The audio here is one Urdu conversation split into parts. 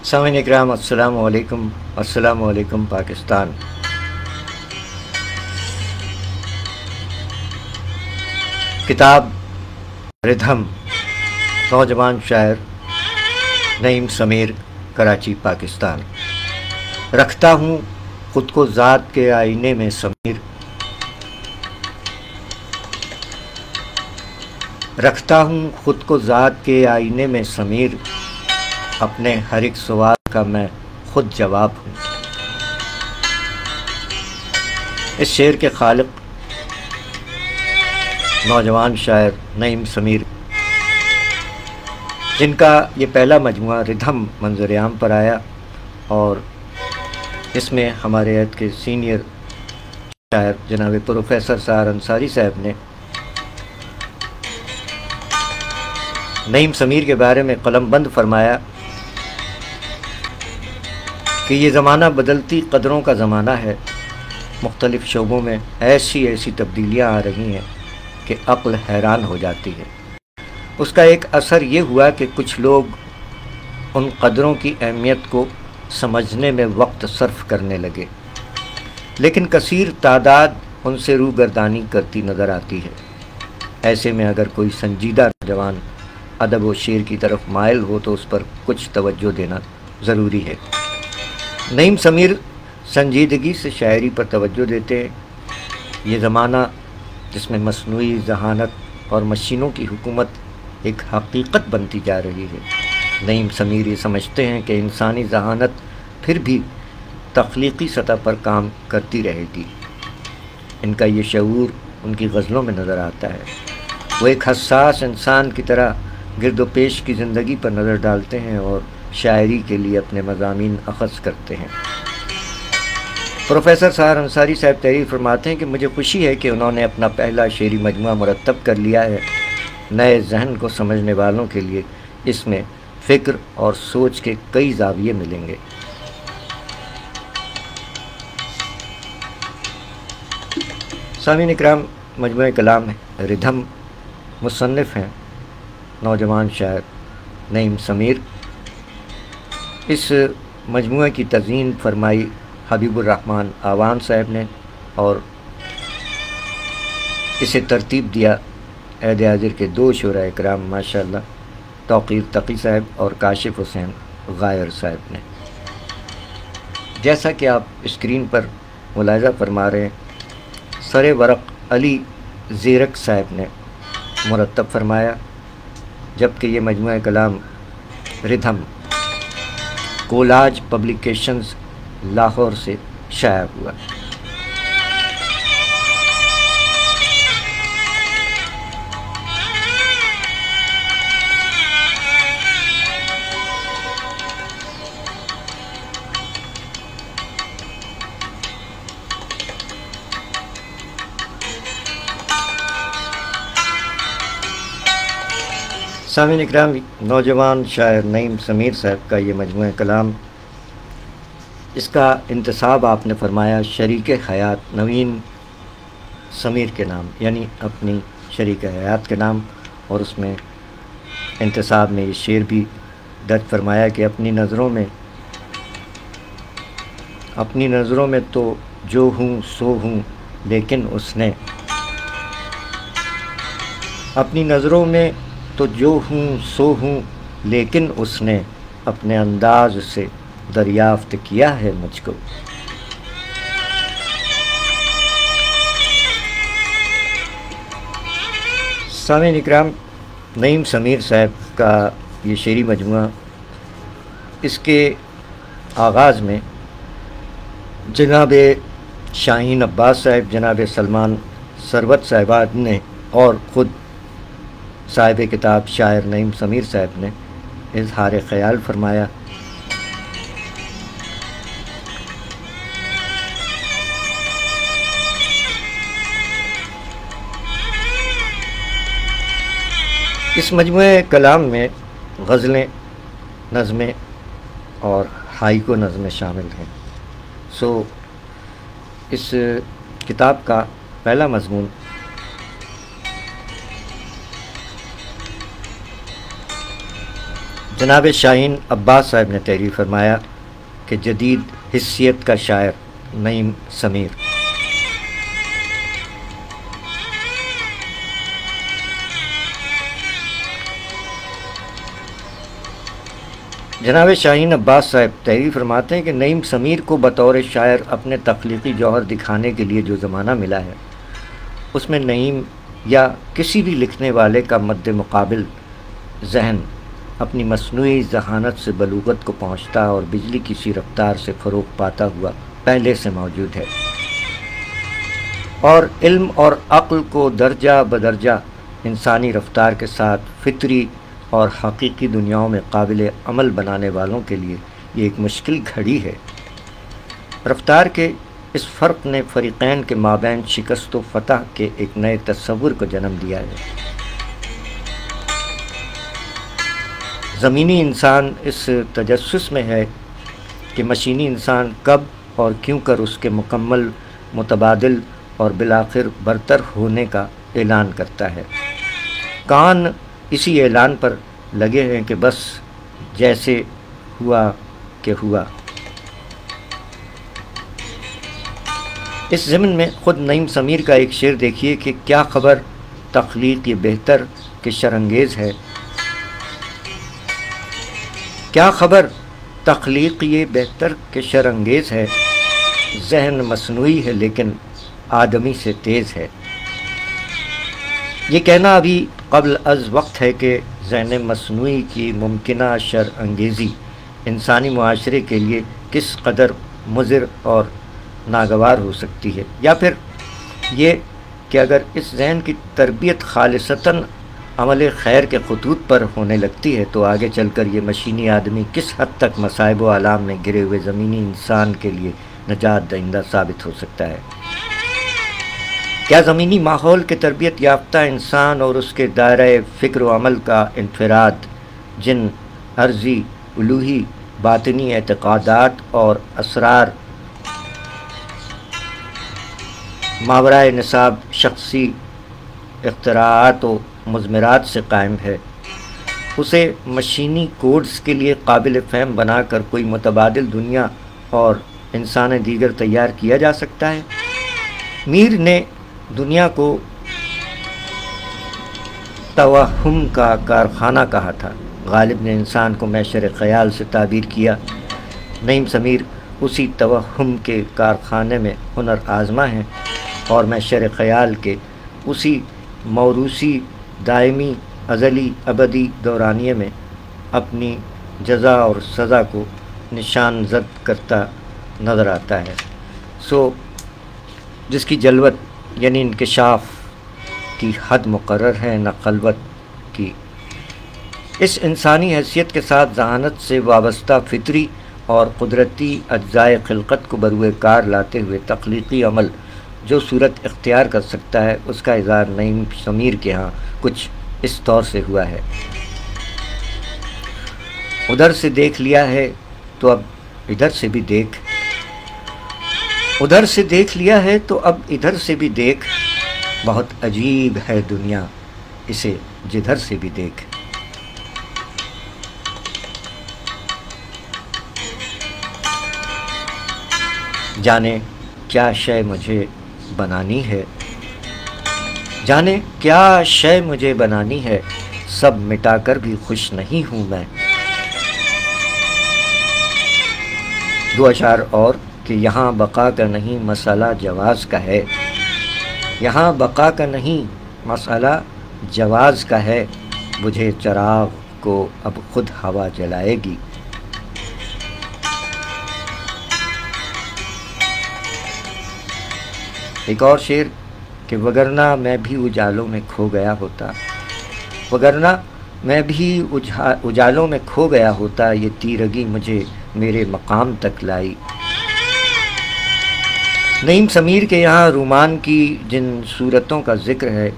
سامعین اکرام السلام علیکم، السلام علیکم پاکستان۔ کتاب ردھم، نوجوان شاعر نعیم سمیر، کراچی پاکستان۔ رکھتا ہوں خود کو ذات کے آئینے میں سمیر، رکھتا ہوں خود کو ذات کے آئینے میں سمیر، اپنے ہر ایک سوال کا میں خود جواب ہوں۔ اس شعر کے خالق نوجوان شاعر نعیم سمیر، جن کا یہ پہلا مجموعہ ردھم منظر عام پر آیا، اور اس میں ہمارے عہد کے سینئر شاعر جناب پروفیسر سحر انصاری صاحب نے نعیم سمیر کے بارے میں قلم بند فرمایا کہ یہ زمانہ بدلتی قدروں کا زمانہ ہے، مختلف شعبوں میں ایسی تبدیلیاں آ رہی ہیں کہ عقل حیران ہو جاتی ہے۔ اس کا ایک اثر یہ ہوا کہ کچھ لوگ ان قدروں کی اہمیت کو سمجھنے میں وقت صرف کرنے لگے، لیکن کثیر تعداد ان سے روگردانی کرتی نظر آتی ہے۔ ایسے میں اگر کوئی سنجیدہ نوجوان ادب و شعر کی طرف مائل ہو تو اس پر کچھ توجہ دینا ضروری ہے۔ نعیم سمیر سنجیدگی سے شاعری پر توجہ دیتے ہیں۔ یہ زمانہ جس میں مصنوعی ذہانت اور مشینوں کی حکومت ایک حقیقت بنتی جا رہی ہے، نعیم سمیر یہ سمجھتے ہیں کہ انسانی ذہانت پھر بھی تخلیقی سطح پر کام کرتی رہے گی۔ ان کا یہ شعور ان کی غزلوں میں نظر آتا ہے۔ وہ ایک حساس انسان کی طرح گرد و پیش کی زندگی پر نظر ڈالتے ہیں اور شاعری کے لیے اپنے مضامین اخذ کرتے ہیں۔ پروفیسر سحر انصاری صاحب تحریر فرماتے ہیں کہ مجھے خوشی ہے کہ انہوں نے اپنا پہلا شعری مجموعہ مرتب کر لیا ہے۔ نئے ذہن کو سمجھنے والوں کے لیے اس میں فکر اور سوچ کے کئی زاویے ملیں گے۔ سامعین اکرام، مجموعہ کلام ردھم، مصنف ہیں نوجوان شاعر نعیم سمیر۔ اس مجموعے کی تزئین فرمائی حبیب الرحمن آوان صاحب نے، اور اسے ترتیب دیا عہد حاضر کے دو شعراء کرام ماشاءاللہ، توقیر تقی صاحب اور کاشف حسین غائر صاحب نے۔ جیسا کہ آپ اسکرین پر ملاحظہ فرما رہے ہیں، سر ورق علی زیرک صاحب نے مرتب فرمایا، جبکہ یہ مجموعہ کلام ردھم کولاج پبلیکیشنز لاہور سے شائع ہوا۔ سامعین اکرام، نوجوان شاعر نعیم سمیر صاحب کا یہ مجموعہ کلام، اس کا انتساب آپ نے فرمایا شریک حیات نوین سمیر کے نام، یعنی اپنی شریک حیات کے نام، اور اس میں انتساب میں یہ شعر بھی درج فرمایا کہ اپنی نظروں میں تو جو ہوں سو ہوں، لیکن اس نے اپنی نظروں میں تو جو ہوں سو ہوں، لیکن اس نے اپنے انداز سے دریافت کیا ہے مجھ کو۔ سامعین اکرام، نعیم سمیر صاحب کا یہ شعری مجموعہ، اس کے آغاز میں جناب شاہین عباس صاحب، جناب سلمان ثروت صاحبات نے اور خود صاحب کتاب شاعر نعیم سمیر صاحب نے اظہار خیال فرمایا۔ اس مجموعہ کلام میں غزلیں، نظمیں اور ہائیکو نظمیں شامل ہیں۔ اس کتاب کا پہلا مضمون جناب شاہین عباس صاحب نے تحریر فرمایا کہ جدید حیثیت کا شاعر نعیم سمیر۔ جناب شاہین عباس صاحب تحریر فرماتے ہیں کہ نعیم سمیر کو بطور شاعر اپنے تخلیقی جوہر دکھانے کے لیے جو زمانہ ملا ہے اس میں نعیم یا کسی بھی لکھنے والے کا مد مقابل ذہن اپنی مصنوعی ذہانت سے بلوغت کو پہنچتا اور بجلی کی سی رفتار سے فروغ پاتا ہوا پہلے سے موجود ہے، اور علم اور عقل کو درجہ بدرجہ انسانی رفتار کے ساتھ فطری اور حقیقی دنیاؤں میں قابل عمل بنانے والوں کے لیے یہ ایک مشکل گھڑی ہے۔ رفتار کے اس فرق نے فریقین کے مابین شکست و فتح کے ایک نئے تصور کو جنم دیا ہے۔ زمینی انسان اس تجسس میں ہے کہ مشینی انسان کب اور کیوں کر اس کے مکمل، متبادل اور بالآخر برتر ہونے کا اعلان کرتا ہے۔ کان اسی اعلان پر لگے ہیں کہ بس جیسے ہوا کہ ہوا۔ اس ضمن میں خود نعیم سمیر کا ایک شعر دیکھیے کہ کیا خبر تخلیق یہ بہتر کہ شرانگیز ہے، کیا خبر تخلیق یہ بہتر کہ شرانگیز ہے، ذہن مصنوعی ہے لیکن آدمی سے تیز ہے۔ یہ کہنا ابھی قبل از وقت ہے کہ ذہن مصنوعی کی ممکنہ شر انگیزی انسانی معاشرے کے لیے کس قدر مضر اور ناگوار ہو سکتی ہے، یا پھر یہ کہ اگر اس ذہن کی تربیت خالصتاً عمل خیر کے خطوط پر ہونے لگتی ہے تو آگے چل کر یہ مشینی آدمی کس حد تک مصائب و آلام میں گرے ہوئے زمینی انسان کے لیے نجات دہندہ ثابت ہو سکتا ہے۔ کیا زمینی ماحول کے تربیت یافتہ انسان اور اس کے دائرہ فکر و عمل کا انفراد جن عرضی، الوہی، باطنی اعتقادات اور اسرار ماورائے نصاب شخصی اختراعات و مضمرات سے قائم ہے، اسے مشینی کوڈز کے لیے قابل فہم بنا کر کوئی متبادل دنیا اور انسان دیگر تیار کیا جا سکتا ہے؟ میر نے دنیا کو توہم کا کارخانہ کہا تھا، غالب نے انسان کو معشر خیال سے تعبیر کیا۔ نعیم سمیر اسی توہم کے کارخانے میں ہنر آزما ہیں اور معشر خیال کے اسی موروثی، دائمی، ازلی، ابدی دورانیے میں اپنی جزا اور سزا کو نشان زد کرتا نظر آتا ہے۔ سو جس کی جلوت یعنی انکشاف کی حد مقرر ہے نہ خلوت کی، اس انسانی حیثیت کے ساتھ ذہانت سے وابستہ فطری اور قدرتی اجزائے خلقت کو بروئے کار لاتے ہوئے تخلیقی عمل جو صورت اختیار کر سکتا ہے، اس کا اظہار نعیم سمیر کے ہاں کچھ اس طور سے ہوا ہے: ادھر سے دیکھ لیا ہے تو اب ادھر سے بھی دیکھ، ادھر سے دیکھ لیا ہے تو اب ادھر سے بھی دیکھ، بہت عجیب ہے دنیا، اسے جدھر سے بھی دیکھ۔ جانے کیا شے مجھے بنانی ہے، جانے کیا شے مجھے بنانی ہے، سب مٹا کر بھی خوش نہیں ہوں میں۔ دو اشعار اور کہ یہاں بقا کا نہیں مسئلہ جواز کا ہے، یہاں بقا کا نہیں مسئلہ جواز کا ہے، بجھے چراغ کو اب خود ہوا جلائے گی۔ ایک اور شعر کہ وگرنہ میں بھی اجالوں میں کھو گیا ہوتا، وگرنہ میں بھی اجالوں میں کھو گیا ہوتا، یہ تیرگی مجھے میرے مقام تک لائی۔ نعیم سمیر کے یہاں رومان کی جن صورتوں کا ذکر ہے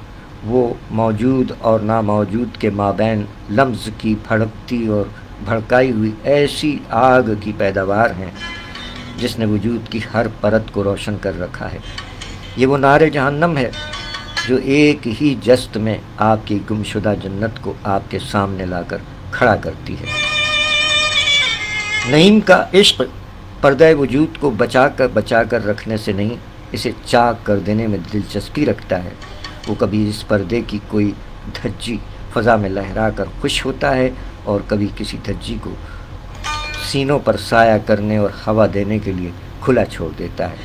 وہ موجود اور ناموجود کے مابین لمز کی بھڑکتی اور بھڑکائی ہوئی ایسی آگ کی پیداوار ہیں جس نے وجود کی ہر پرت کو روشن کر رکھا ہے۔ یہ وہ نار جہنم ہے جو ایک ہی جست میں آپ کی گمشدہ جنت کو آپ کے سامنے لا کر کھڑا کرتی ہے۔ نعیم کا عشق پردہ وجود کو بچا کر رکھنے سے نہیں، اسے چاک کر دینے میں دلچسپی رکھتا ہے۔ وہ کبھی اس پردے کی کوئی دھجی فضا میں لہرا کر خوش ہوتا ہے اور کبھی کسی دھجی کو سینوں پر سایہ کرنے اور ہوا دینے کے لیے کھلا چھوڑ دیتا ہے۔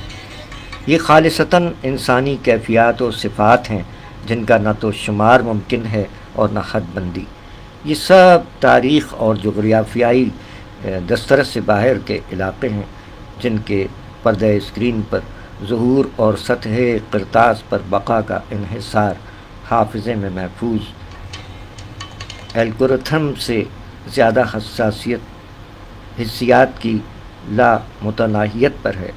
یہ خالصتاً انسانی کیفیات و صفات ہیں جن کا نہ تو شمار ممکن ہے اور نہ حد بندی۔ یہ سب تاریخ اور جغرافیائی دسترس سے باہر کے علاقے ہیں جن کے پردہ اسکرین پر ظہور اور سطح قرطاس پر بقا کا انحصار حافظے میں محفوظ الگورتھم سے زیادہ حسیات کی لا متناہیت پر ہے۔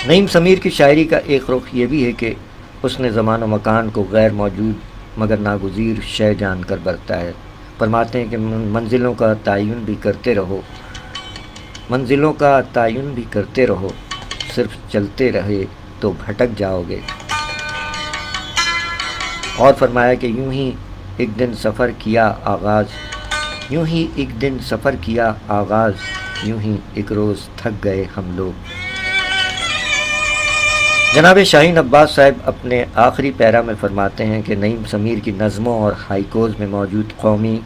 نعیم سمیر کی شاعری کا ایک رخ یہ بھی ہے کہ اس نے زمان و مکان کو غیر موجود مگر ناگزیر شے جان کر برتا ہے۔ فرماتے ہیں کہ منزلوں کا تعین بھی کرتے رہو، صرف چلتے رہے تو بھٹک جاؤ گے۔ اور فرمایا کہ یوں ہی ایک دن سفر کیا آغاز، یوں ہی ایک روز تھک گئے ہم لوگ۔ جناب شاہین عباس صاحب اپنے آخری پیرا میں فرماتے ہیں کہ نعیم سمیر کی نظموں اور ہائیکوز میں موجود قومی،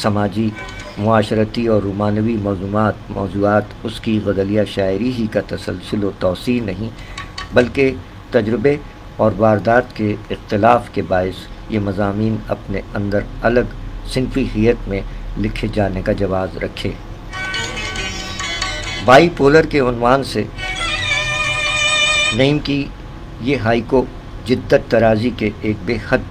سماجی، معاشرتی اور رومانوی موضوعات اس کی غزلیہ شاعری ہی کا تسلسل و توسیع نہیں بلکہ تجربے اور واردات کے اختلاف کے باعث یہ مضامین اپنے اندر الگ صنفی حیت میں لکھے جانے کا جواز رکھے۔ بائی پولر کے عنوان سے نعیم کی یہ ہائیکو جدت ترازی کے ایک بے حد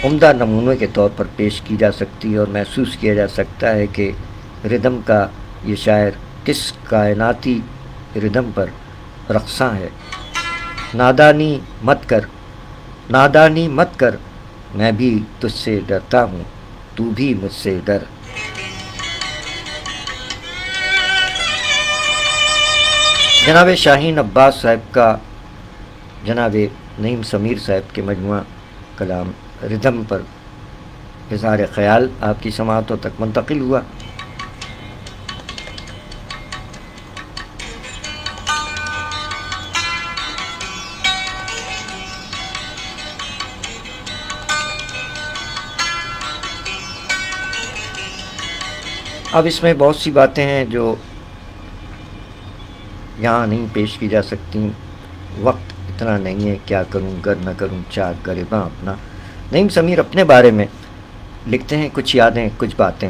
عمدہ نمونے کے طور پر پیش کی جا سکتی ہے اور محسوس کیا جا سکتا ہے کہ ردم کا یہ شاعر کس کائناتی ردم پر رقصاں ہے۔ نادانی مت کر میں بھی تجھ سے ڈرتا ہوں، تو بھی مجھ سے ڈر۔ جناب شاہین عباس صاحب کا جناب نعیم سمیر صاحب کے مجموعہ کلام ردم پر اظہار خیال آپ کی سماعتوں تک منتقل ہوا۔ اب اس میں بہت سی باتیں ہیں جو یہاں نہیں پیش کی جا سکتی، وقت اتنا نہیں ہے، کیا کروں گر نہ کروں چاک گریباں اپنا۔ نعیم سمیر اپنے بارے میں لکھتے ہیں کچھ یادیں کچھ باتیں۔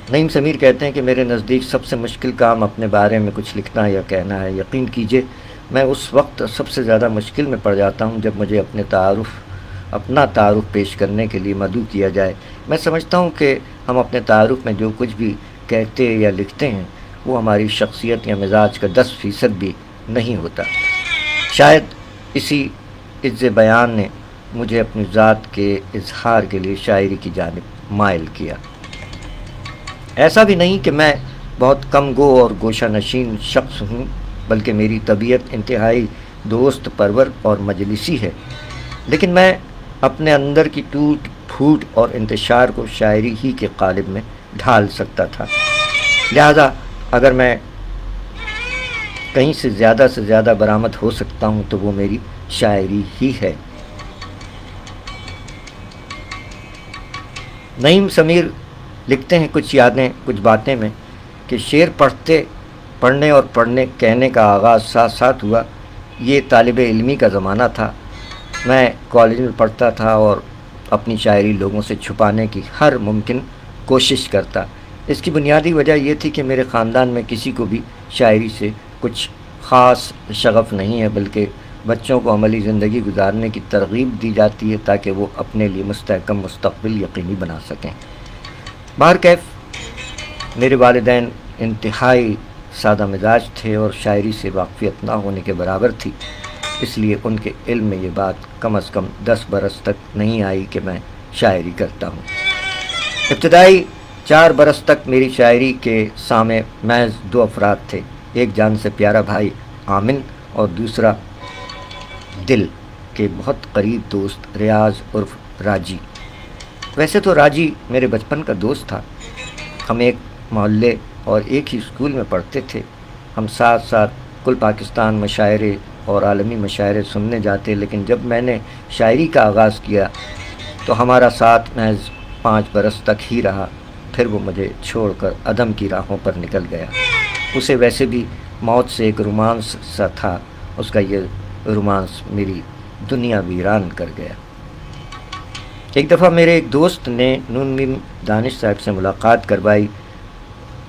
نعیم سمیر کہتے ہیں کہ میرے نزدیک سب سے مشکل کام اپنے بارے میں کچھ لکھنا یا کہنا ہے۔ یقین کیجئے میں اس وقت سب سے زیادہ مشکل میں پڑ جاتا ہوں جب مجھے اپنا تعارف پیش کرنے کے لیے مدعو کیا جائے۔ میں سمجھتا ہوں کہ ہم اپنے تعارف میں جو کچھ بھی کہتے یا لکھتے ہیں وہ ہماری شخصیت یا مزاج کا 10% بھی نہیں ہوتا۔ شاید اسی عجز بیان نے مجھے اپنی ذات کے اظہار کے لیے شاعری کی جانب مائل کیا۔ ایسا بھی نہیں کہ میں بہت کم گو اور گوشہ نشین شخص ہوں، بلکہ میری طبیعت انتہائی دوست پرور اور مجلسی ہے، لیکن میں اپنے اندر کی ٹوٹ پھوٹ اور انتشار کو شاعری ہی کے قالب میں ڈھال سکتا تھا۔ لہذا اگر میں کہیں سے زیادہ برآمد ہو سکتا ہوں تو وہ میری شاعری ہی ہے۔ نعیم سمیر لکھتے ہیں کچھ یادیں کچھ باتیں میں کہ شعر پڑھنے اور کہنے کا آغاز ساتھ ہوا۔ یہ طالب علمی کا زمانہ تھا، میں کالج میں پڑھتا تھا اور اپنی شاعری لوگوں سے چھپانے کی ہر ممکن کوشش کرتا۔ اس کی بنیادی وجہ یہ تھی کہ میرے خاندان میں کسی کو بھی شاعری سے کچھ خاص شغف نہیں ہے، بلکہ بچوں کو عملی زندگی گزارنے کی ترغیب دی جاتی ہے تاکہ وہ اپنے لیے مستحکم مستقبل یقینی بنا سکیں۔ بہرکیف میرے والدین انتہائی سادہ مزاج تھے اور شاعری سے واقفیت نہ ہونے کے برابر تھی، اس لیے ان کے علم میں یہ بات کم از کم 10 برس تک نہیں آئی کہ میں شاعری کرتا ہوں۔ ابتدائی 4 برس تک میری شاعری کے سامع محض 2 افراد تھے، ایک جان سے پیارا بھائی آمن اور دوسرا دل کے بہت قریب دوست ریاض عرف راجی۔ ویسے تو راجی میرے بچپن کا دوست تھا، ہم ایک محلے اور ایک ہی اسکول میں پڑھتے تھے، ہم ساتھ ساتھ کل پاکستان مشاعرے اور عالمی مشاعرے سننے جاتے، لیکن جب میں نے شاعری کا آغاز کیا تو ہمارا ساتھ محض 5 برس تک ہی رہا، پھر وہ مجھے چھوڑ کر عدم کی راہوں پر نکل گیا۔ اسے ویسے بھی موت سے ایک رومانس سا تھا، اس کا یہ رومانس میری دنیا ویران کر گیا۔ ایک دفعہ میرے ایک دوست نے نون میم دانش صاحب سے ملاقات کروائی۔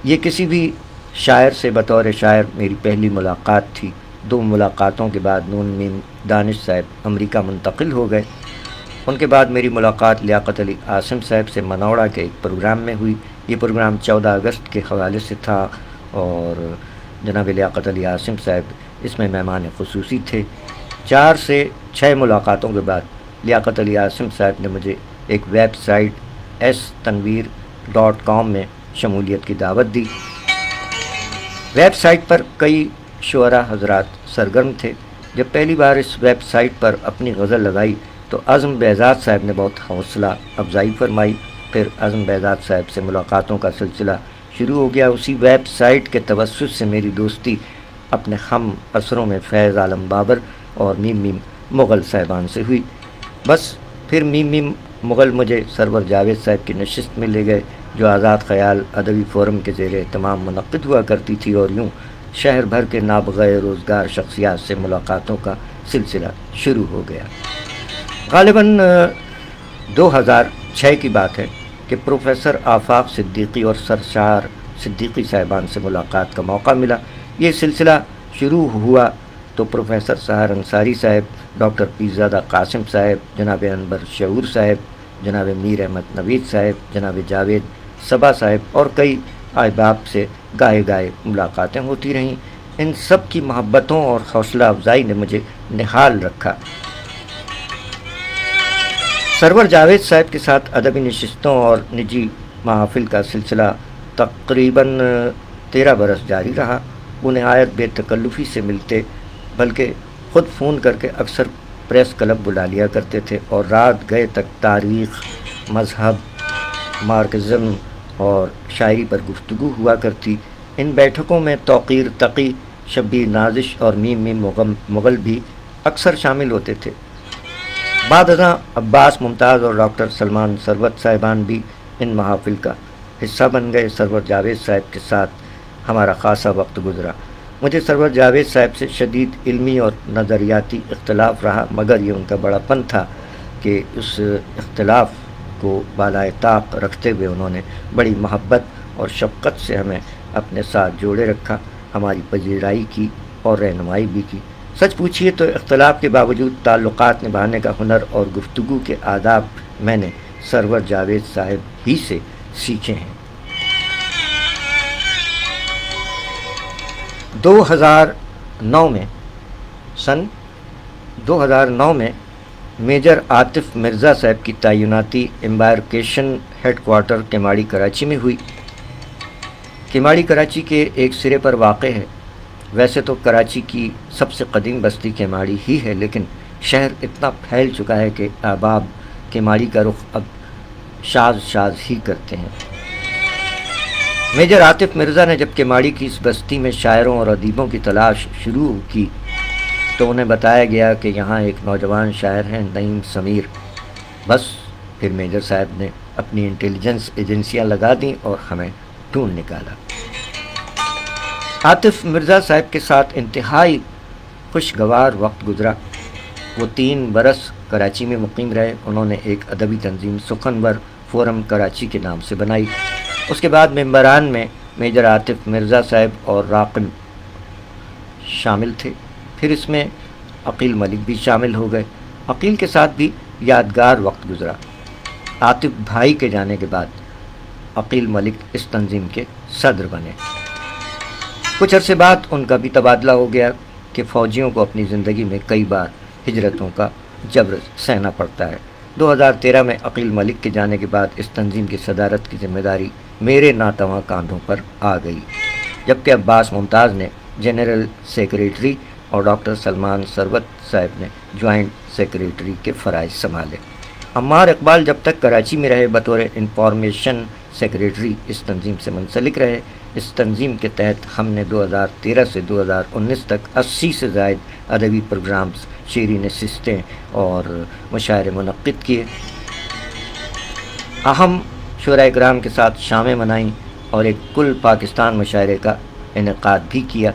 یہ کسی بھی شاعر سے بطور شاعر میری پہلی ملاقات تھی۔ 2 ملاقاتوں کے بعد نون میم دانش صاحب امریکہ منتقل ہو گئے۔ ان کے بعد میری ملاقات لیاقت علی عاصم صاحب سے منوڑا کے ایک پروگرام میں ہوئی۔ یہ پروگرام 14 اگست کے حوالے سے تھا اور جناب لیاقت علی عاصم صاحب اس میں مہمان خصوصی تھے۔ 4 سے 6 ملاقاتوں کے بعد لیاقت علی عاصم صاحب نے مجھے ایک ویب سائٹ stanveer.com میں شمولیت کی دعوت دی۔ ویب سائٹ پر کئی شعراء حضرات سرگرم تھے۔ جب پہلی بار اس ویب سائٹ پر اپنی غزل لگائی تو اعظم بہزاد صاحب نے بہت حوصلہ افزائی فرمائی۔ پھر اعظم بہزاد صاحب سے ملاقاتوں کا سلسلہ شروع ہو گیا۔ اسی ویب سائٹ کے توسط سے میری دوستی اپنے ہم اثروں میں فیض عالم بابر اور میم میم مغل صاحبان سے ہوئی۔ بس پھر میم میم مغل مجھے سرور جاوید صاحب کی نشست میں لے گئے، جو آزاد خیال ادبی فورم کے زیر اہتمام منعقد ہوا کرتی تھی، اور یوں شہر بھر کے نابغہ روزگار شخصیات سے ملاقاتوں کا سلسلہ شروع ہو گیا۔ غالباً 2006 کی بات ہے کہ پروفیسر آفاق صدیقی اور سرشار صدیقی صاحبان سے ملاقات کا موقع ملا۔ یہ سلسلہ شروع ہوا تو پروفیسر سحر انصاری صاحب، ڈاکٹر پیرزادہ قاسم صاحب، جناب انور شعور صاحب، جناب میر احمد نوید صاحب، جناب جاوید صبا صاحب اور کئی احباب سے گاہے گاہے ملاقاتیں ہوتی رہیں۔ ان سب کی محبتوں اور حوصلہ افزائی نے مجھے نہال رکھا۔ سرور جاوید صاحب کے ساتھ ادبی نشستوں اور نجی محافل کا سلسلہ تقریباً 13 برس جاری رہا۔ وہ نہایت بے تکلفی سے ملتے، بلکہ خود فون کر کے اکثر پریس کلب بلا لیا کرتے تھے، اور رات گئے تک تاریخ، مذہب، مارکسزم اور شاعری پر گفتگو ہوا کرتی۔ ان بیٹھکوں میں توقیر تقی، شبیر نازش اور میم میم مغل بھی اکثر شامل ہوتے تھے۔ بعد ازاں عباس ممتاز اور ڈاکٹر سلمان ثروت صاحبان بھی ان محافل کا حصہ بن گئے۔ سرور جاوید صاحب کے ساتھ ہمارا خاصا وقت گزرا۔ مجھے سرور جاوید صاحب سے شدید علمی اور نظریاتی اختلاف رہا، مگر یہ ان کا بڑا پن تھا کہ اس اختلاف کو بالائے طاق رکھتے ہوئے انہوں نے بڑی محبت اور شفقت سے ہمیں اپنے ساتھ جوڑے رکھا، ہماری پذیرائی کی اور رہنمائی بھی کی۔ سچ پوچھیے تو اختلاف کے باوجود تعلقات نبھانے کا ہنر اور گفتگو کے آداب میں نے سرور جاوید صاحب ہی سے سیکھے ہیں۔ 2009 میں میجر عاطف مرزا صاحب کی تعیناتی امبارکیشن ہیڈ کوارٹر کیماڑی کراچی میں ہوئی۔ کیماڑی کراچی کے ایک سرے پر واقع ہے۔ ویسے تو کراچی کی سب سے قدیم بستی کیماڑی ہی ہے، لیکن شہر اتنا پھیل چکا ہے کہ احباب کیماڑی کا رخ اب شاذ ہی کرتے ہیں۔ میجر عاطف مرزا نے جب کیماڑی کی اس بستی میں شاعروں اور ادیبوں کی تلاش شروع کی تو انہیں بتایا گیا کہ یہاں ایک نوجوان شاعر ہیں نعیم سمیر۔ بس پھر میجر صاحب نے اپنی انٹیلیجنس ایجنسیاں لگا دیں اور ہمیں ڈھونڈ نکالا۔ عاطف مرزا صاحب کے ساتھ انتہائی خوشگوار وقت گزرا۔ وہ 3 برس کراچی میں مقیم رہے۔ انہوں نے ایک ادبی تنظیم سخنور فورم کراچی کے نام سے بنائی۔ اس کے بعد ممبران میں میجر عاطف مرزا صاحب اور راقم شامل تھے۔ پھر اس میں عقیل ملک بھی شامل ہو گئے۔ عقیل کے ساتھ بھی یادگار وقت گزرا۔ عاطف بھائی کے جانے کے بعد عقیل ملک اس تنظیم کے صدر بنے۔ کچھ عرصے بعد ان کا بھی تبادلہ ہو گیا کہ فوجیوں کو اپنی زندگی میں کئی بار ہجرتوں کا جبر سہنا پڑتا ہے۔ 2013 میں عقیل ملک کے جانے کے بعد اس تنظیم کی صدارت کی ذمہ داری میرے ناتواں کاندھوں پر آ گئی، جبکہ عباس ممتاز نے جنرل سیکریٹری اور ڈاکٹر سلمان ثروت صاحب نے جوائنٹ سیکریٹری کے فرائض سنبھالے۔ عمار اقبال جب تک کراچی میں رہے بطور انفارمیشن سیکریٹری اس تنظیم سے منسلک رہے۔ اس تنظیم کے تحت ہم نے 2013 سے 2019 تک 80 سے زائد ادبی پروگرامز، شعری نشستیں اور مشاعرے منعقد کیے، اہم شعراء کرام کے ساتھ شامیں منائیں اور ایک کل پاکستان مشاعرے کا انعقاد بھی کیا۔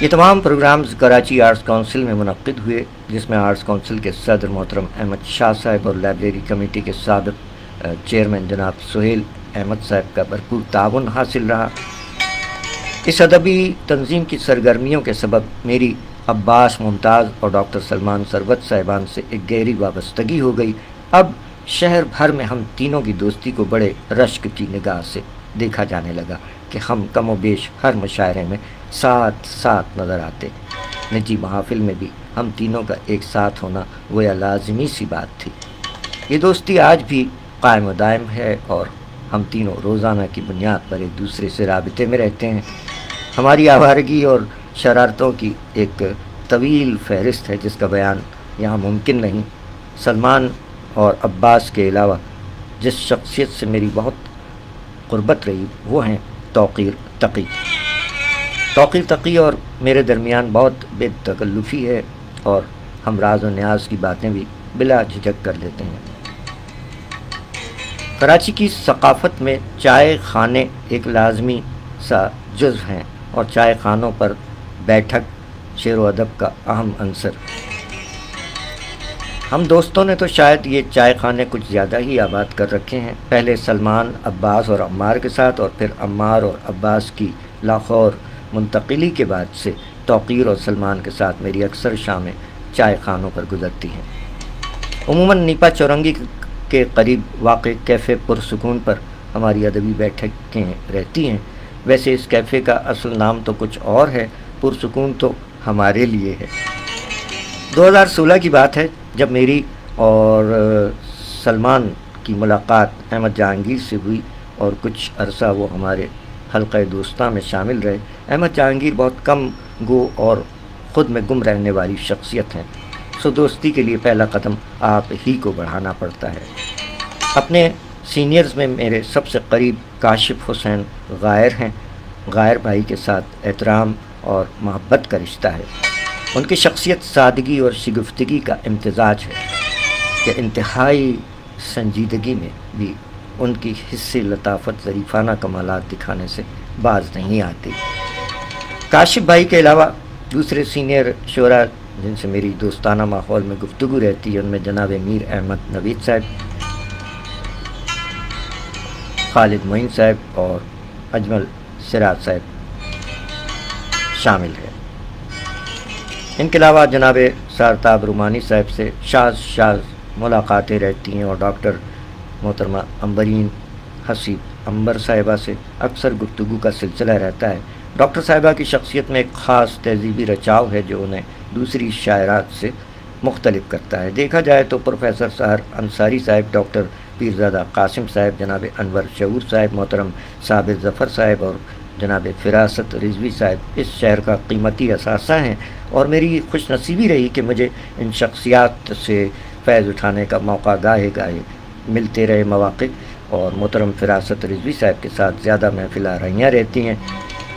یہ تمام پروگرامز کراچی آرٹس کونسل میں منعقد ہوئے، جس میں آرٹس کونسل کے صدر محترم احمد شاہ صاحب اور لائبریری کمیٹی کے سابق چیئرمین جناب سہیل احمد صاحب کا بھرپور تعاون حاصل رہا۔ اس ادبی تنظیم کی سرگرمیوں کے سبب میری عباس ممتاز اور ڈاکٹر سلمان ثروت صاحبان سے ایک گہری وابستگی ہو گئی۔ اب شہر بھر میں ہم تینوں کی دوستی کو بڑے رشک کی نگاہ سے دیکھا جانے لگا کہ ہم کم و بیش ہر مشاعرے میں ساتھ ساتھ نظر آتے۔ نجی محافل میں بھی ہم تینوں کا ایک ساتھ ہونا گویا لازمی سی بات تھی۔ یہ دوستی آج بھی قائم و دائم ہے اور ہم تینوں روزانہ کی بنیاد پر ایک دوسرے سے رابطے میں رہتے ہیں۔ ہماری آوارگی اور شرارتوں کی ایک طویل فہرست ہے جس کا بیان یہاں ممکن نہیں۔ سلمان اور عباس کے علاوہ جس شخصیت سے میری بہت قربت رہی وہ ہیں توقیر تقی۔ توقیر تقی اور میرے درمیان بہت بے تکلفی ہے اور ہم راز و نیاز کی باتیں بھی بلا جھجک کر لیتے ہیں۔ کراچی کی ثقافت میں چائے خانے ایک لازمی سا جزو ہیں اور چائے خانوں پر بیٹھک شعر و ادب کا اہم عنصر۔ ہم دوستوں نے تو شاید یہ چائے خانے کچھ زیادہ ہی آباد کر رکھے ہیں، پہلے سلمان، عباس اور عمار کے ساتھ اور پھر عمار اور عباس کی لاہور منتقلی کے بعد سے توقیر اور سلمان کے ساتھ میری اکثر شامیں چائے خانوں پر گزرتی ہیں۔ عموماً نیپا چورنگی کے قریب واقع کیفے پرسکون پر ہماری ادبی بیٹھکیں رہتی ہیں۔ ویسے اس کیفے کا اصل نام تو کچھ اور ہے، پرسکون تو ہمارے لیے ہے۔ 2016 کی بات ہے جب میری اور سلمان کی ملاقات احمد جہانگیر سے ہوئی اور کچھ عرصہ وہ ہمارے حلقہ دوستاں میں شامل رہے۔ احمد جہانگیر بہت کم گو اور خود میں گم رہنے والی شخصیت ہیں، سو دوستی کے لیے پہلا قدم آپ ہی کو بڑھانا پڑتا ہے۔ اپنے سینئرز میں میرے سب سے قریب کاشف حسین غائر ہیں۔ غائر بھائی کے ساتھ احترام اور محبت کا رشتہ ہے۔ ان کی شخصیت سادگی اور شگفتگی کا امتزاج ہے کہ انتہائی سنجیدگی میں بھی ان کی حصے لطافت ظریفانہ کمالات دکھانے سے باز نہیں آتی۔ کاشف بھائی کے علاوہ دوسرے سینئر شعراء جن سے میری دوستانہ ماحول میں گفتگو رہتی ہے ان میں جناب میر احمد نوید صاحب، خالد معین صاحب اور اجمل سراج صاحب شامل ہے۔ ان کے علاوہ جناب سارتاب رومانی صاحب سے شاذ ملاقاتیں رہتی ہیں اور ڈاکٹر محترمہ امبرین حسیب امبر صاحبہ سے اکثر گفتگو کا سلسلہ رہتا ہے۔ ڈاکٹر صاحبہ کی شخصیت میں ایک خاص تہذیبی رچاؤ ہے جو انہیں دوسری شاعرات سے مختلف کرتا ہے۔ دیکھا جائے تو پروفیسر سحر انصاری صاحب، ڈاکٹر پیرزادہ قاسم صاحب، جناب انور شعور صاحب، محترم صابر ظفر صاحب اور جناب فراست رضوی صاحب اس شہر کا قیمتی اثاثہ ہیں اور میری خوش نصیبی رہی کہ مجھے ان شخصیات سے فیض اٹھانے کا موقع گاہے گاہے ملتے رہے مواقع، اور محترم فراست رضوی صاحب کے ساتھ زیادہ محفل آرائیاں رہتی ہیں۔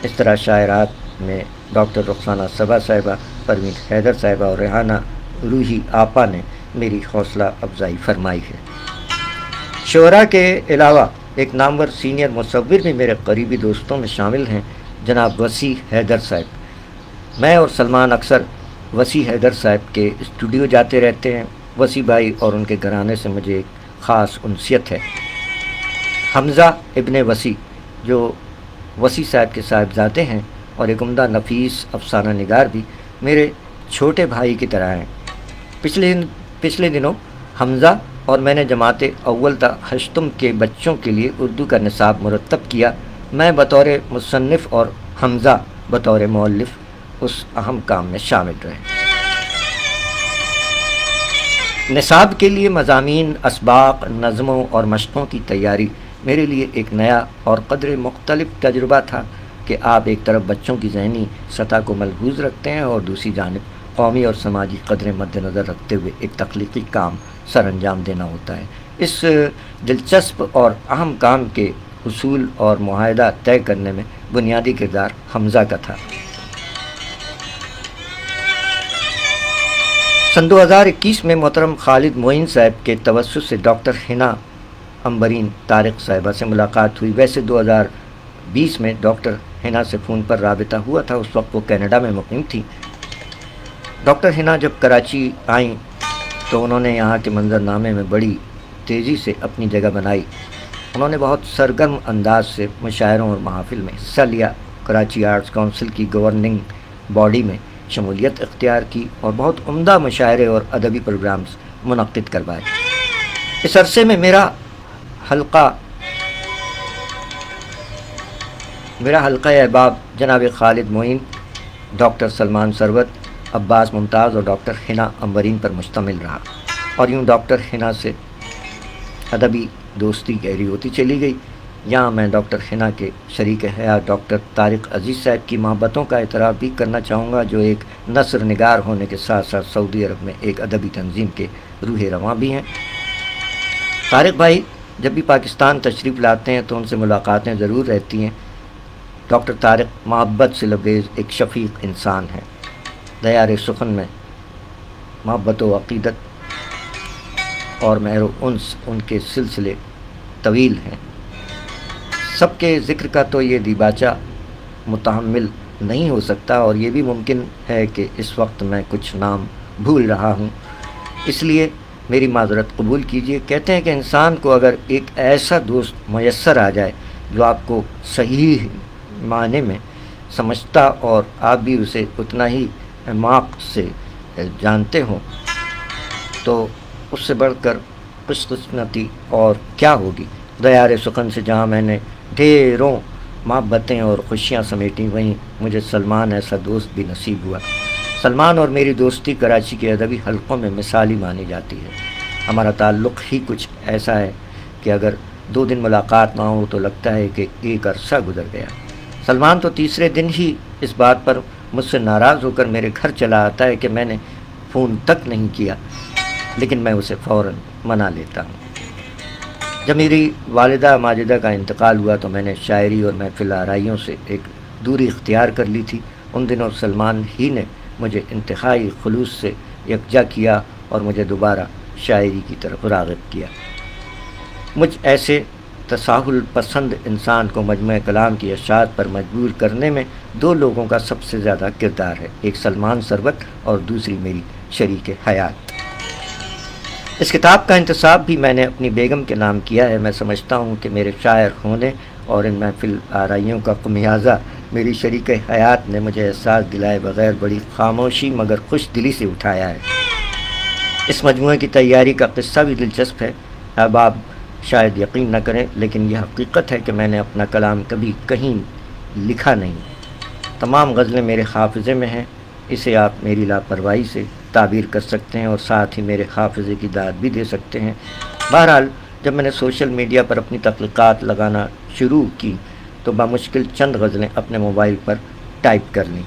اس طرح شاعرات میں ڈاکٹر رخسانہ صبا صاحبہ، پروین حیدر صاحبہ اور ریحانہ روحی آپا نے میری حوصلہ افزائی فرمائی ہے۔ شعراء کے علاوہ ایک نامور سینئر مصور بھی میرے قریبی دوستوں میں شامل ہیں، جناب وسیع حیدر صاحب۔ میں اور سلمان اکثر وسیع حیدر صاحب کے اسٹوڈیو جاتے رہتے ہیں۔ وسیع بھائی اور ان کے گھرانے سے مجھے ایک خاص انسیت ہے۔ حمزہ ابن وسیع جو وسیع صاحب کے صاحبزادے ہیں اور ایک عمدہ نفیس افسانہ نگار بھی میرے چھوٹے بھائی کی طرح ہیں۔ پچھلے دنوں حمزہ اور میں نے جماعت اول تا ہشتم کے بچوں کے لیے اردو کا نصاب مرتب کیا۔ میں بطور مصنف اور حمزہ بطور مؤلف اس اہم کام میں شامل رہے۔ نصاب کے لیے مضامین، اسباق، نظموں اور مشقوں کی تیاری میرے لیے ایک نیا اور قدر مختلف تجربہ تھا کہ آپ ایک طرف بچوں کی ذہنی سطح کو ملحوظ رکھتے ہیں اور دوسری جانب قومی اور سماجی قدریں مد نظر رکھتے ہوئے ایک تخلیقی کام سر انجام دینا ہوتا ہے۔ اس دلچسپ اور اہم کام کے اصول اور معاہدہ طے کرنے میں بنیادی کردار حمزہ کا تھا۔ سن 2021 میں محترم خالد معین صاحب کے توسط سے ڈاکٹر حنا امبرین طارق صاحبہ سے ملاقات ہوئی۔ ویسے 2020 میں ڈاکٹر حنا سے فون پر رابطہ ہوا تھا، اس وقت وہ کینیڈا میں مقیم تھی۔ ڈاکٹر حنا جب کراچی آئیں تو انہوں نے یہاں کے منظرنامے میں بڑی تیزی سے اپنی جگہ بنائی۔ انہوں نے بہت سرگرم انداز سے مشاعروں اور محافل میں حصہ لیا، کراچی آرٹس کونسل کی گورننگ باڈی میں شمولیت اختیار کی اور بہت عمدہ مشاعرے اور ادبی پروگرامز منعقد کروائے۔ اس عرصے میں میرا حلقہ احباب جناب خالد معین، ڈاکٹر سلمان ثروت، عباس ممتاز اور ڈاکٹر حنا امبرین پر مشتمل رہا، اور یوں ڈاکٹر حنا سے ادبی دوستی گہری ہوتی چلی گئی۔ یہاں میں ڈاکٹر حنا کے شریک حیات ڈاکٹر طارق عزیز صاحب کی محبتوں کا اعتراف بھی کرنا چاہوں گا، جو ایک نثر نگار ہونے کے ساتھ ساتھ سعودی عرب میں ایک ادبی تنظیم کے روح رواں بھی ہیں۔ طارق بھائی جب بھی پاکستان تشریف لاتے ہیں تو ان سے ملاقاتیں ضرور رہتی ہیں۔ ڈاکٹر طارق محبت سے لبریز ایک شفیق انسان ہیں۔ دیار سخن میں محبت و عقیدت اور مہر و انس ان کے سلسلے طویل ہیں۔ سب کے ذکر کا تو یہ دیباچہ متحمل نہیں ہو سکتا، اور یہ بھی ممکن ہے کہ اس وقت میں کچھ نام بھول رہا ہوں، اس لیے میری معذرت قبول کیجیے۔ کہتے ہیں کہ انسان کو اگر ایک ایسا دوست میسر آ جائے جو آپ کو صحیح معنی میں سمجھتا اور آپ بھی اسے اتنا ہی اعماق سے جانتے ہوں، تو اس سے بڑھ کر خوش قسمتی اور کیا ہوگی۔ دیار سخن سے جہاں میں نے ڈھیروں محبتیں اور خوشیاں سمیٹیں، وہیں مجھے سلمان ایسا دوست بھی نصیب ہوا۔ سلمان اور میری دوستی کراچی کے ادبی حلقوں میں مثالی مانی جاتی ہے۔ ہمارا تعلق ہی کچھ ایسا ہے کہ اگر 2 دن ملاقات نہ ہو تو لگتا ہے کہ ایک عرصہ گزر گیا۔ سلمان تو تیسرے دن ہی اس بات پر مجھ سے ناراض ہو کر میرے گھر چلا آتا ہے کہ میں نے فون تک نہیں کیا، لیکن میں اسے فوراً منا لیتا ہوں۔ جب میری والدہ ماجدہ کا انتقال ہوا تو میں نے شاعری اور محفل آرائیوں سے ایک دوری اختیار کر لی تھی۔ ان دنوں سلمان ہی نے مجھے انتہائی خلوص سے یکجا کیا اور مجھے دوبارہ شاعری کی طرف راغب کیا۔ مجھ ایسے تساہل پسند انسان کو مجموعہ کلام کی اشاعت پر مجبور کرنے میں 2 لوگوں کا سب سے زیادہ کردار ہے، ایک سلمان ثروت اور دوسری میری شریک حیات۔ اس کتاب کا انتصاب بھی میں نے اپنی بیگم کے نام کیا ہے۔ میں سمجھتا ہوں کہ میرے شاعر ہونے اور ان محفل آرائیوں کا خمیازہ میری شریک حیات نے مجھے احساس دلائے بغیر بڑی خاموشی مگر خوش دلی سے اٹھایا ہے۔ اس مجموعے کی تیاری کا قصہ بھی دلچسپ ہے۔ اب آپ شاید یقین نہ کریں، لیکن یہ حقیقت ہے کہ میں نے اپنا کلام کبھی کہیں لکھا نہیں۔ تمام غزلیں میرے حافظے میں ہیں۔ اسے آپ میری لاپرواہی سے تعبیر کر سکتے ہیں اور ساتھ ہی میرے حافظے کی داد بھی دے سکتے ہیں۔ بہرحال جب میں نے سوشل میڈیا پر اپنی تخلیقات لگانا شروع کی تو بمشکل چند غزلیں اپنے موبائل پر ٹائپ کر لیں۔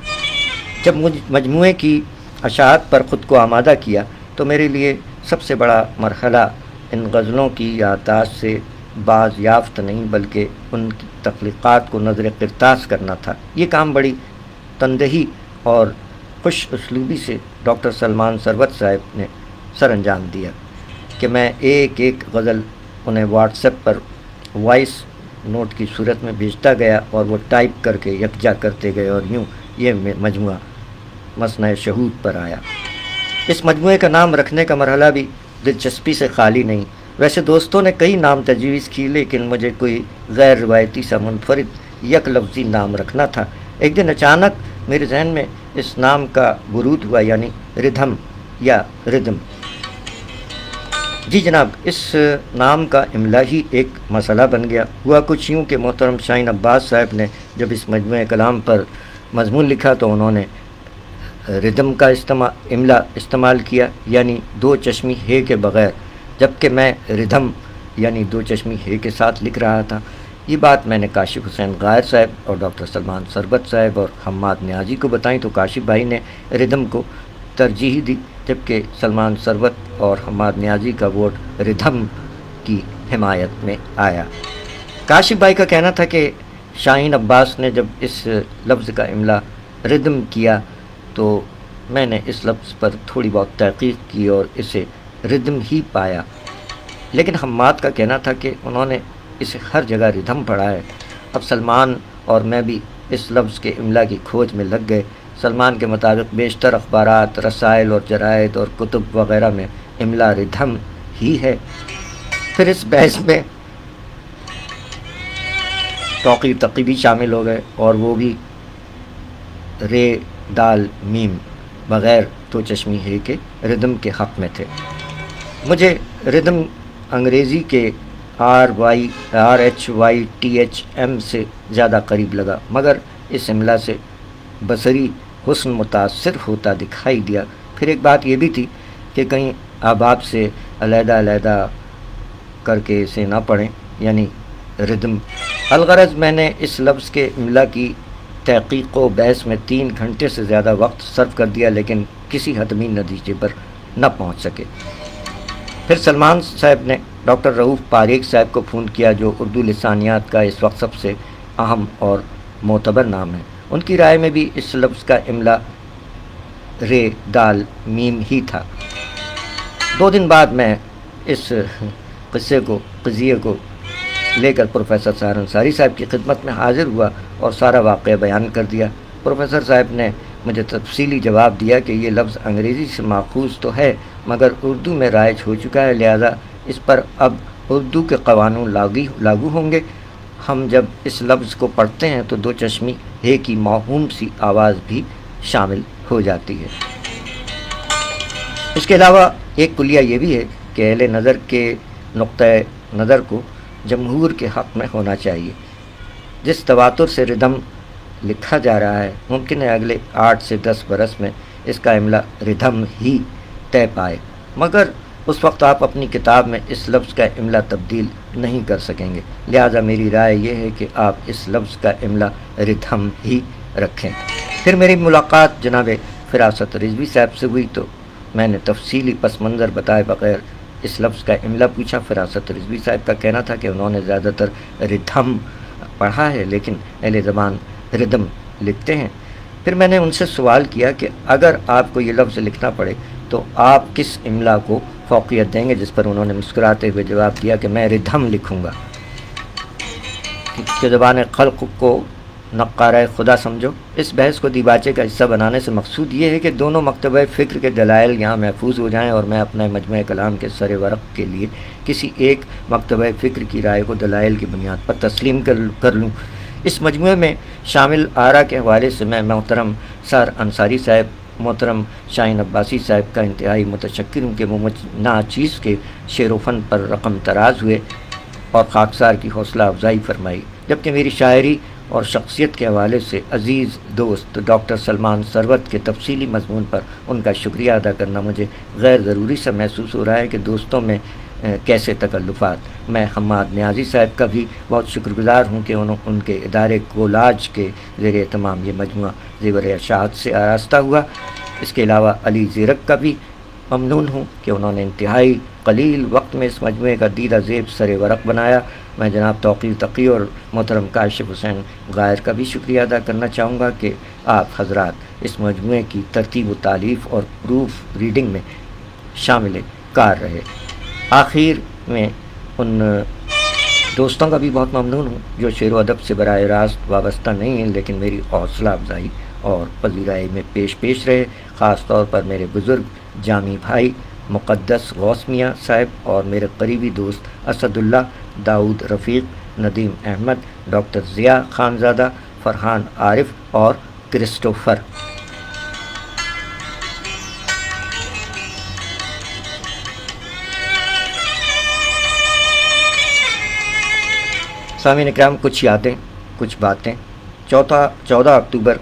جب مجموعے کی اشاعت پر خود کو آمادہ کیا تو میرے لیے سب سے بڑا مرحلہ ان غزلوں کی یادداشت سے باز یافت نہیں بلکہ ان کی تخلیقات کو نظر قرطاس کرنا تھا۔ یہ کام بڑی تندہی اور خوش اسلوبی سے ڈاکٹر سلمان ثروت صاحب نے سر انجام دیا کہ میں ایک ایک غزل انہیں واٹس ایپ پر وائس نوٹ کی صورت میں بھیجتا گیا اور وہ ٹائپ کر کے یکجا کرتے گئے، اور یوں یہ مجموعہ مثنہ شہود پر آیا۔ اس مجموعے کا نام رکھنے کا مرحلہ بھی دلچسپی سے خالی نہیں۔ ویسے دوستوں نے کئی نام تجویز کی، لیکن مجھے کوئی غیر روایتی سا منفرد یک لفظی نام رکھنا تھا۔ ایک دن اچانک میرے ذہن میں اس نام کا ورود ہوا، یعنی ردھم یا ردم۔ جی جناب، اس نام کا املا ہی ایک مسئلہ بن گیا۔ ہوا کچھ یوں کہ محترم شاہین عباس صاحب نے جب اس مجموعہ کلام پر مضمون لکھا تو انہوں نے ردم کا املا استعمال کیا، یعنی 2 چشمی ہے کے بغیر، جبکہ میں ردھم یعنی 2 چشمی ہے کے ساتھ لکھ رہا تھا۔ یہ بات میں نے کاشف حسین غائر صاحب اور ڈاکٹر سلمان سربت صاحب اور حماد نیازی کو بتائیں تو کاشف بھائی نے ردھم کو ترجیح دی، جبکہ سلمان سربت اور حماد نیازی کا ووٹ ردھم کی حمایت میں آیا۔ کاشف بھائی کا کہنا تھا کہ شاہین عباس نے جب اس لفظ کا املا ردھم کیا تو میں نے اس لفظ پر تھوڑی بہت تحقیق کی اور اسے ردھم ہی پایا، لیکن حماد کا کہنا تھا کہ انہوں نے اسے ہر جگہ ردھم پڑھا ہے۔ اب سلمان اور میں بھی اس لفظ کے املا کی کھوج میں لگ گئے۔ سلمان کے مطابق بیشتر اخبارات، رسائل اور جرائد اور کتب وغیرہ میں املا ردھم ہی ہے۔ پھر اس بحث میں توقیر تقی بھی شامل ہو گئے اور وہ بھی رے دال میم بغیر دو چشمی ہے کے ردھم کے حق میں تھے۔ مجھے ردھم انگریزی کے RHYTHM سے زیادہ قریب لگا، مگر اس املا سے بصری حسن متاثر ہوتا دکھائی دیا۔ پھر ایک بات یہ بھی تھی کہ کہیں آباب سے علیحدہ علیحدہ کر کے اسے نہ پڑھیں، یعنی ردھم۔ الغرض میں نے اس لفظ کے املا کی تحقیق و بحث میں 3 گھنٹے سے زیادہ وقت صرف کر دیا، لیکن کسی حتمی نتیجے پر نہ پہنچ سکے۔ پھر سلمان صاحب نے ڈاکٹر رؤوف پاریک صاحب کو فون کیا، جو اردو لسانیات کا اس وقت سب سے اہم اور معتبر نام ہے۔ ان کی رائے میں بھی اس لفظ کا املا رے دال میم ہی تھا۔ 2 دن بعد میں اس قضیے کو لے کر پروفیسر سحر انصاری صاحب کی خدمت میں حاضر ہوا اور سارا واقعہ بیان کر دیا۔ پروفیسر صاحب نے مجھے تفصیلی جواب دیا کہ یہ لفظ انگریزی سے ماخوذ تو ہے، مگر اردو میں رائج ہو چکا ہے، لہذا اس پر اب اردو کے قوانین لاگو ہوں گے۔ ہم جب اس لفظ کو پڑھتے ہیں تو 2 چشمی ہے کی موہوم سی آواز بھی شامل ہو جاتی ہے۔ اس کے علاوہ ایک کلیہ یہ بھی ہے کہ اہل نظر کے نقطۂ نظر کو جمہور کے حق میں ہونا چاہیے۔ جس تواتر سے ردھم لکھا جا رہا ہے، ممکن ہے اگلے 8 سے 10 برس میں اس کا املا ردھم ہی طے پائے، مگر اس وقت آپ اپنی کتاب میں اس لفظ کا املا تبدیل نہیں کر سکیں گے، لہذا میری رائے یہ ہے کہ آپ اس لفظ کا املا ردھم ہی رکھیں۔ پھر میری ملاقات جناب فراست رضوی صاحب سے ہوئی تو میں نے تفصیلی پس منظر بتائے بغیر اس لفظ کا املا پوچھا۔ فراست رضوی صاحب کا کہنا تھا کہ انہوں نے زیادہ تر ردھم پڑھا ہے، لیکن اہل زبان ردھم لکھتے ہیں۔ پھر میں نے ان سے سوال کیا کہ اگر آپ کو یہ لفظ لکھنا پڑے تو آپ کس املا کو فوقیت دیں گے، جس پر انہوں نے مسکراتے ہوئے جواب دیا کہ میں ردھم لکھوں گا، کہ زبان خلق کو نقارہ خدا سمجھو۔ اس بحث کو دیباچے کا حصہ بنانے سے مقصود یہ ہے کہ دونوں مکتبہ فکر کے دلائل یہاں محفوظ ہو جائیں اور میں اپنے مجموعہ کلام کے سر ورق کے لیے کسی ایک مکتبہ فکر کی رائے کو دلائل کی بنیاد پر تسلیم کر لوں۔ اس مجموعے میں شامل آراء کے حوالے سے میں محترم سحر انصاری صاحب، محترم شاہین عباسی صاحب کا انتہائی متشکر ہوں کہ وہ ناچیز کے شعر و فن پر رقم تراز ہوئے اور خاکسار کی حوصلہ افزائی فرمائی، جبکہ میری شاعری اور شخصیت کے حوالے سے عزیز دوست ڈاکٹر سلمان سربت کے تفصیلی مضمون پر ان کا شکریہ ادا کرنا مجھے غیر ضروری سا محسوس ہو رہا ہے کہ دوستوں میں کیسے تکلفات۔ میں حماد نیازی صاحب کا بھی بہت شکر گزار ہوں کہ ان کے ادارے کولاج کے زیر اہتمام یہ مجموعہ زیور اشاعت سے آراستہ ہوا۔ اس کے علاوہ علی زیرک کا بھی ممنون ہوں کہ انہوں نے انتہائی قلیل وقت میں اس مجموعے کا دیدہ زیب سر ورق بنایا۔ میں جناب توقیر تقی اور محترم کاشف حسین غائر کا بھی شکریہ ادا کرنا چاہوں گا کہ آپ حضرات اس مجموعے کی ترتیب و تالیف اور پروف ریڈنگ میں شامل کار رہے۔ آخر میں ان دوستوں کا بھی بہت ممنون ہوں جو شعر و ادب سے براہ راست وابستہ نہیں ہیں، لیکن میری حوصلہ افزائی اور پذیرائی میں پیش رہے، خاص طور پر میرے بزرگ جامی بھائی مقدس غوث میاں صاحب اور میرے قریبی دوست اسد اللہ، داؤد رفیق، ندیم احمد، ڈاکٹر ضیاء خانزادہ، فرحان عارف اور کرسٹوفر۔ سامعین اکرام، کچھ یادیں، کچھ باتیں۔ 14 اکتوبر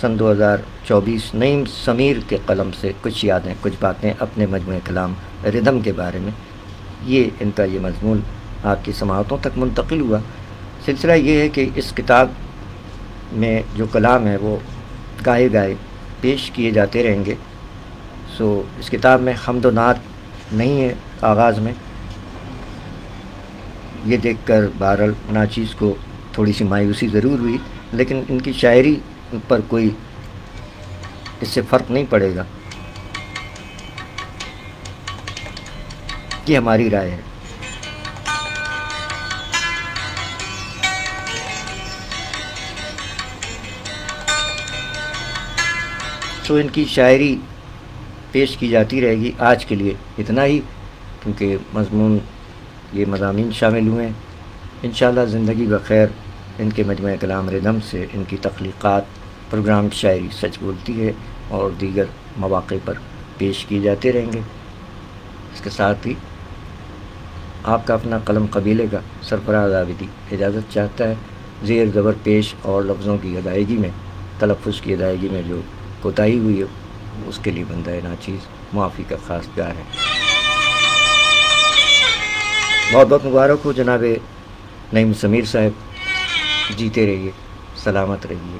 سن 2024 نعیم سمیر کے قلم سے کچھ یادیں، کچھ باتیں اپنے مجموعہ کلام ردھم کے بارے میں۔ ان کا یہ مضمون آپ کی سماعتوں تک منتقل ہوا۔ سلسلہ یہ ہے کہ اس کتاب میں جو کلام ہے وہ گائے گائے پیش کیے جاتے رہیں گے. سو اس کتاب میں حمد و نعت نہیں ہے آغاز میں. یہ دیکھ کر بہرحال ناچیز کو تھوڑی سی مایوسی ضرور ہوئی، لیکن ان کی شاعری پر کوئی اس سے فرق نہیں پڑے گا. یہ ہماری رائے ہے. سو ان کی شاعری پیش کی جاتی رہے گی. آج کے لیے اتنا ہی، کیونکہ مضمون یہ مضامین شامل ہوئے ہیں. انشاءاللہ زندگی بخیر ان کے مجموعہ کلام ردم سے ان کی تخلیقات، پروگرام شاعری سچ بولتی ہے اور دیگر مواقع پر پیش کی جاتے رہیں گے. اس کے ساتھ ہی آپ کا اپنا قلم قبیلے کا سرفراز عابدی اجازت چاہتا ہے. زیر زبر پیش اور لفظوں کی ادائیگی میں، تلفظ کی ادائیگی میں جو کوتاہی ہوئی ہے اس کے لیے بندہ ناچیز معافی کا خاص گار ہے. بہت بہت مبارک ہو جناب نعیم سمیر صاحب. جیتے رہیے، سلامت رہیے.